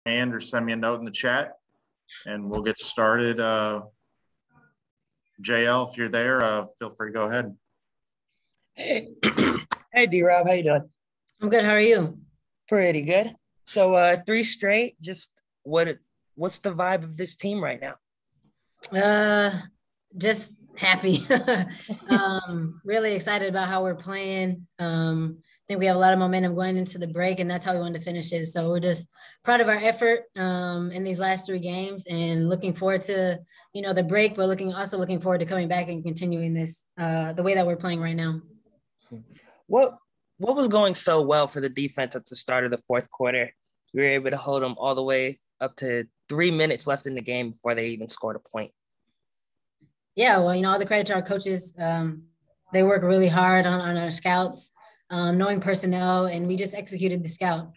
hand or send me a note in the chat and we'll get started. JL, if you're there, feel free to go ahead. Hey, hey D-Rob, how you doing? I'm good. How are you? Pretty good. So 3 straight, just what's the vibe of this team right now? Just happy. Really excited about how we're playing. I think we have a lot of momentum going into the break, and that's how we wanted to finish it. So we're just proud of our effort in these last 3 games and looking forward to, the break, but also looking forward to coming back and continuing this the way that we're playing right now. What was going so well for the defense at the start of the 4th quarter? We were able to hold them all the way up to 3 minutes left in the game before they even scored a point. Yeah, well, all the credit to our coaches. They work really hard on our scouts, knowing personnel, and we just executed the scout.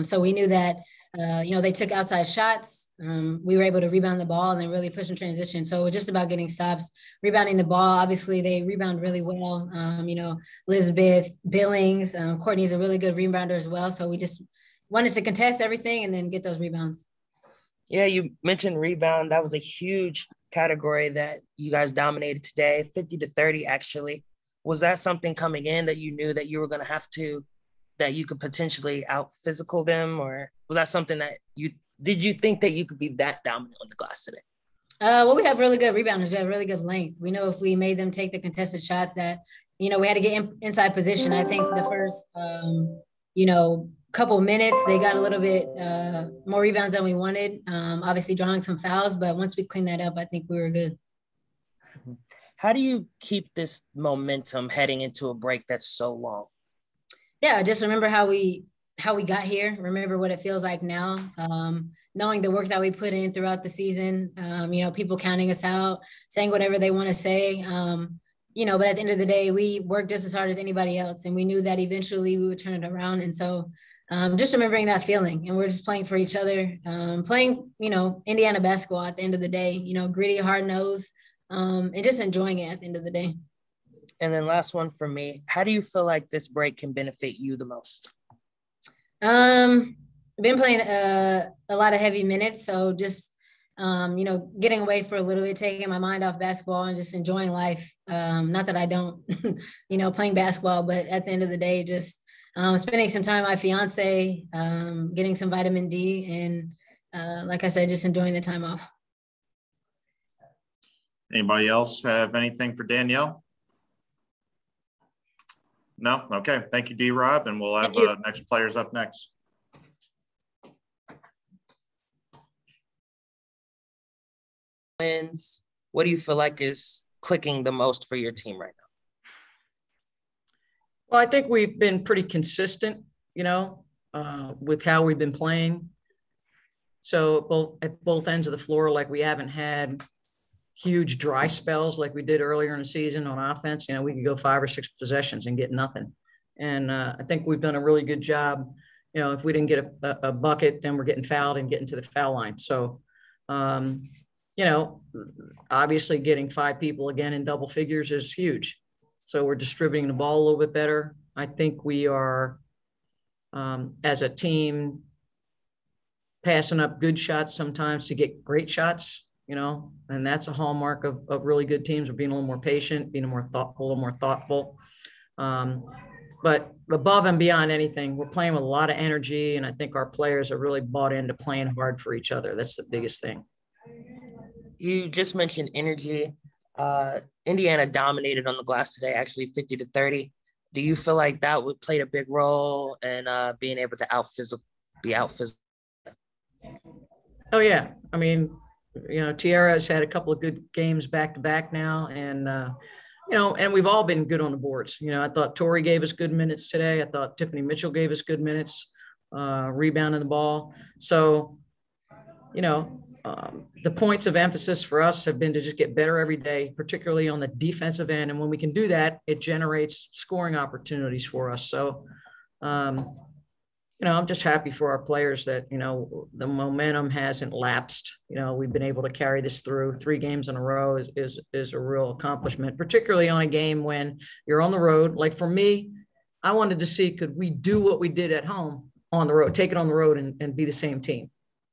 So we knew that, they took outside shots. We were able to rebound the ball and then really push in transition. So it was just about getting stops, rebounding the ball. Obviously, they rebound really well. Elizabeth, Billings, Courtney's a really good rebounder as well. So we just wanted to contest everything and then get those rebounds. Yeah, you mentioned rebound. That was a huge category that you guys dominated today, 50-30 actually. Was that something coming in that you knew that you were going to have to, that you could potentially out physical them, or was that something that did you think that you could be that dominant on the glass today? Well, we have really good rebounders. We have really good length. We know if we made them take the contested shots that, we had to get inside position. I think the first, couple minutes, they got a little bit more rebounds than we wanted, obviously drawing some fouls, but once we cleaned that up, I think we were good. How do you keep this momentum heading into a break that's so long? Yeah, just remember how we got here. Remember what it feels like now. Knowing the work that we put in throughout the season. People counting us out, saying whatever they want to say. But at the end of the day, we worked just as hard as anybody else, and we knew that eventually we would turn it around. And so, just remembering that feeling, and we're just playing for each other, playing, Indiana basketball at the end of the day. Gritty, hard nose, and just enjoying it at the end of the day. And then last one for me, how do you feel like this break can benefit you the most? I've been playing a lot of heavy minutes. So just, getting away for a little bit, taking my mind off basketball and just enjoying life. Not that I don't, playing basketball, but at the end of the day, just spending some time with my fiance, getting some vitamin D, and like I said, just enjoying the time off. Anybody else have anything for Danielle? No? Okay. Thank you, D-Rob. And we'll have next players up next. Wins. What do you feel like is clicking the most for your team right now? Well, I think we've been pretty consistent, with how we've been playing. So at both ends of the floor, like we haven't had huge dry spells like we did earlier in the season on offense. We could go 5 or 6 possessions and get nothing. And I think we've done a really good job. If we didn't get a bucket, then we're getting fouled and getting to the foul line. So, obviously getting 5 people again in double figures is huge. So we're distributing the ball a little bit better. I think we are, as a team, passing up good shots sometimes to get great shots. And that's a hallmark of really good teams, of being a little more patient, being a little more thoughtful. But above and beyond anything, we're playing with a lot of energy, and I think our players are really bought into playing hard for each other. That's the biggest thing. You just mentioned energy. Indiana dominated on the glass today, actually 50-30. Do you feel like that played a big role in being able to be out physical? Oh, yeah. I mean, Tiara has had a couple of good games back to back now, and and we've all been good on the boards. I thought Tori gave us good minutes today. I thought Tiffany Mitchell gave us good minutes, rebounding the ball. So, the points of emphasis for us have been to just get better every day, particularly on the defensive end. And when we can do that, it generates scoring opportunities for us. So, I'm just happy for our players that, the momentum hasn't lapsed. We've been able to carry this through 3 games in a row is a real accomplishment, particularly on a game when you're on the road. Like for me, I wanted to see, could we do what we did at home on the road, take it on the road and be the same team?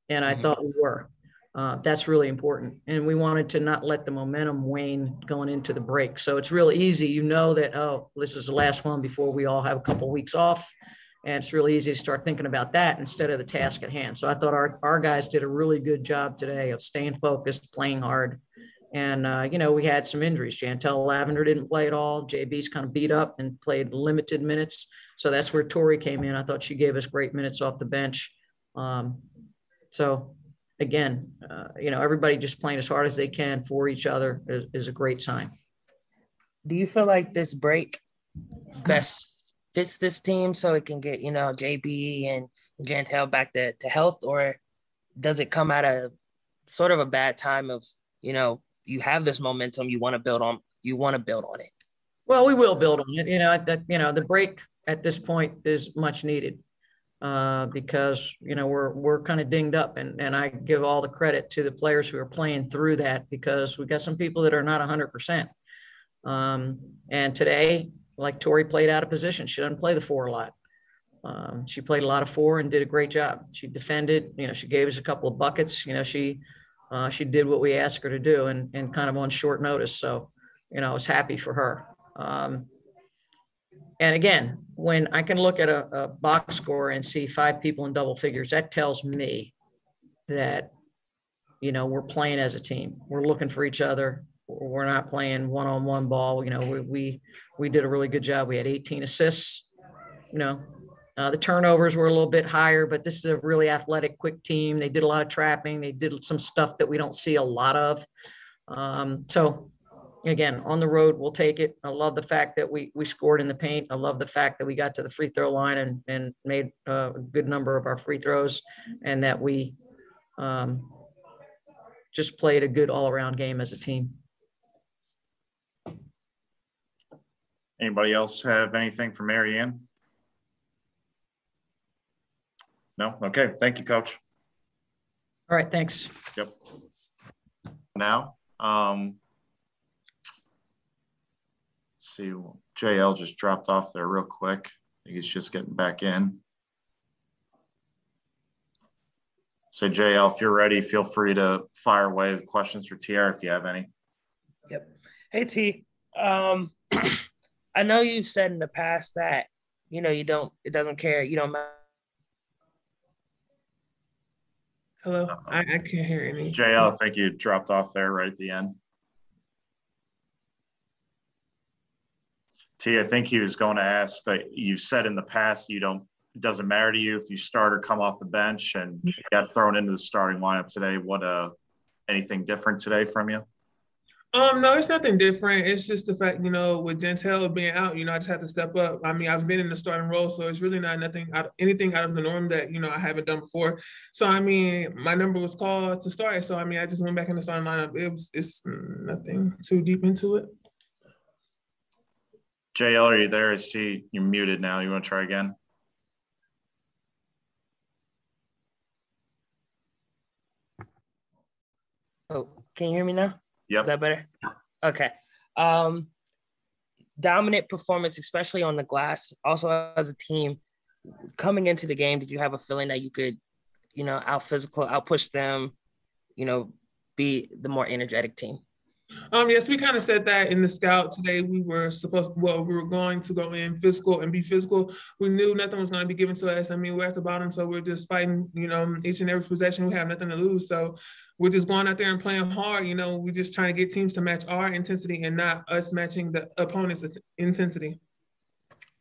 And I thought we were. That's really important. And we wanted to not let the momentum wane going into the break. So it's real easy. You know that, oh, this is the last one before we all have a couple of weeks off. And it's really easy to start thinking about that instead of the task at hand. So I thought our guys did a really good job today of staying focused, playing hard. And, we had some injuries. Chantel Lavender didn't play at all. JB's kind of beat up and played limited minutes. So that's where Tori came in. I thought she gave us great minutes off the bench. So again, everybody just playing as hard as they can for each other is a great sign. Do you feel like this break best fits this team so it can get, JB and Jantel back to health, or does it come at a sort of a bad time of, you have this momentum, you want to build on it? Well, we will build on it. The break at this point is much needed. Because we're kind of dinged up, and I give all the credit to the players who are playing through that, because we got some people that are not 100%. And today, like Tori played out of position. She doesn't play the 4 a lot. She played a lot of 4 and did a great job. She defended. She gave us a couple of buckets. She did what we asked her to do, and kind of on short notice. So I was happy for her. And again, when I can look at a box score and see 5 people in double figures, that tells me that, we're playing as a team. We're looking for each other. We're not playing one-on-one ball. We did a really good job. We had 18 assists. The turnovers were a little bit higher, but this is a really athletic, quick team. They did a lot of trapping. They did some stuff that we don't see a lot of. So again, on the road, we'll take it. I love the fact that we scored in the paint. I love the fact that we got to the free throw line and made a good number of our free throws, and that we just played a good all-around game as a team. Anybody else have anything for Mary Ann? No? Okay. Thank you, Coach. All right. Thanks. Yep. Now, see, JL just dropped off there real quick. I think he's just getting back in. So JL, if you're ready, feel free to fire away with questions for TR if you have any. Yep. Hey T, I know you've said in the past that it doesn't care, you don't matter. Hello, I can't hear any. JL, I think you dropped off there right at the end. T, I think he was going to ask, but you said in the past it doesn't matter to you if you start or come off the bench, and you got thrown into the starting lineup today. Anything different today from you? No, it's nothing different. It's just the fact, with Jantel being out, I just have to step up. I mean, I've been in the starting role, so it's really not anything out of the norm that, I haven't done before. So, I mean, my number was called to start. So, I mean, I just went back in the starting lineup. It's nothing too deep into it. JL, are you there? I see you're muted now. You want to try again? Oh, can you hear me now? Yep. Is that better? Okay. Dominant performance, especially on the glass. Also, as a team, coming into the game, did you have a feeling that you could, out-push them, be the more energetic team? Yes, we kind of said that in the scout today. We were going to go in physical and be physical. We knew nothing was going to be given to us. I mean, we're at the bottom, so we're just fighting, each and every possession. We have nothing to lose. So we're just going out there and playing hard. We're just trying to get teams to match our intensity and not us matching the opponent's intensity.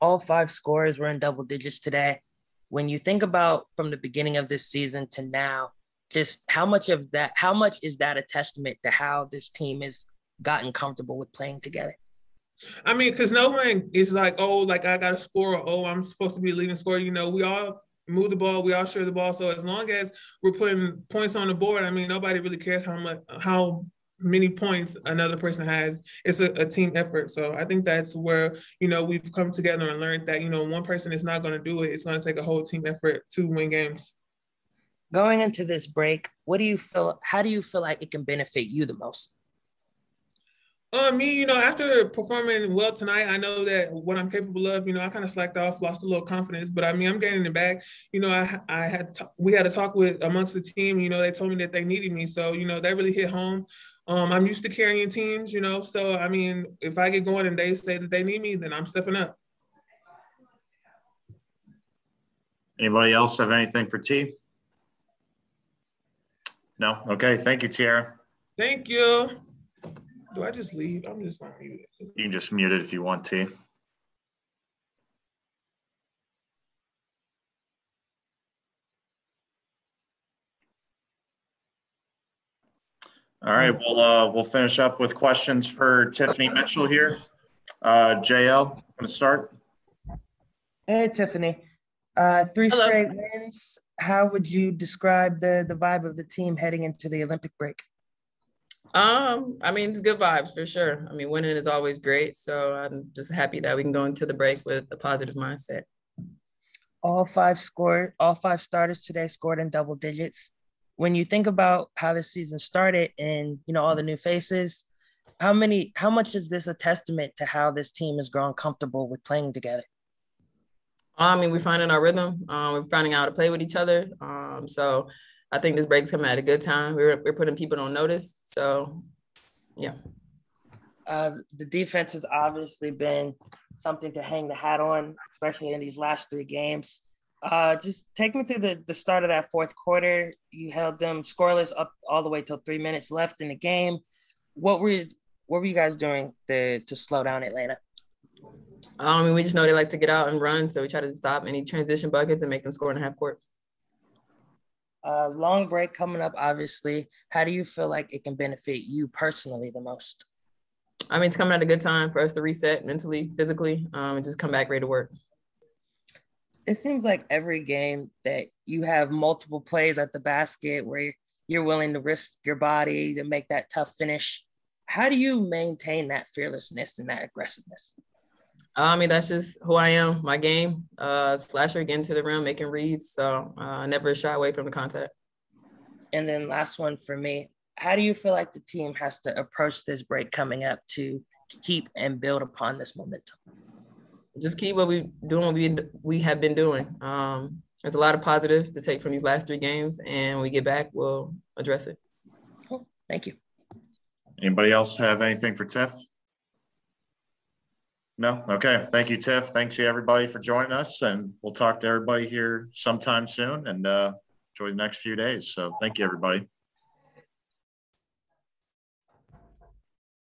All 5 scorers were in double digits today. When you think about from the beginning of this season to now, just how much is that a testament to how this team has gotten comfortable with playing together? I mean, because no one is like, I got to score, or I'm supposed to be a leading scorer. We all move the ball, we all share the ball. So as long as we're putting points on the board, I mean, nobody really cares how many points another person has. It's a team effort. So I think that's where, we've come together and learned that, one person is not going to do it. It's going to take a whole team effort to win games. Going into this break, how do you feel like it can benefit you the most? Me, after performing well tonight, I know that what I'm capable of. I kind of slacked off, lost a little confidence, but I mean, I'm getting it back. We had a talk amongst the team. They told me that they needed me, so that really hit home. I'm used to carrying teams, so I mean, if I get going and they say that they need me, then I'm stepping up. Anybody else have anything for T? No? Okay. Thank you, Tiara. Thank you. Do I just leave? I'm just not muted. You can just mute it if you want to. All right, we'll finish up with questions for Tiffany Mitchell here. JL, want to start? Hey, Tiffany. 3 straight wins. How would you describe the vibe of the team heading into the Olympic break? I mean, it's good vibes for sure. I mean, winning is always great. So I'm just happy that we can go into the break with a positive mindset. All five starters today scored in double digits. When you think about how this season started and, all the new faces, how much is this a testament to how this team has grown comfortable with playing together? I mean, we're finding our rhythm. We're finding out how to play with each other. So I think this break's coming at a good time. We're putting people on notice. So, yeah. The defense has obviously been something to hang the hat on, especially in these last 3 games. Just take me through the start of that fourth quarter. You held them scoreless up all the way till 3 minutes left in the game. What were you guys doing to slow down Atlanta? We just know they like to get out and run, so we try to stop any transition buckets and make them score in the half court. Long break coming up, obviously. How do you feel like it can benefit you personally the most? I mean, it's coming at a good time for us to reset mentally, physically, and just come back ready to work. It seems like every game that you have multiple plays at the basket where you're willing to risk your body to make that tough finish. How do you maintain that fearlessness and that aggressiveness? I mean, that's just who I am, my game. Slasher, getting to the rim, making reads. So I never shy away from the contact. And then last one for me, how do you feel like the team has to approach this break coming up to keep and build upon this momentum? Just keep what we doing, what we have been doing. There's a lot of positives to take from these last 3 games, and when we get back, we'll address it. Cool. Thank you. Anybody else have anything for Tiff? No? Okay. Thank you, Tiff. Thanks to everybody for joining us, and we'll talk to everybody here sometime soon and enjoy the next few days. So thank you, everybody.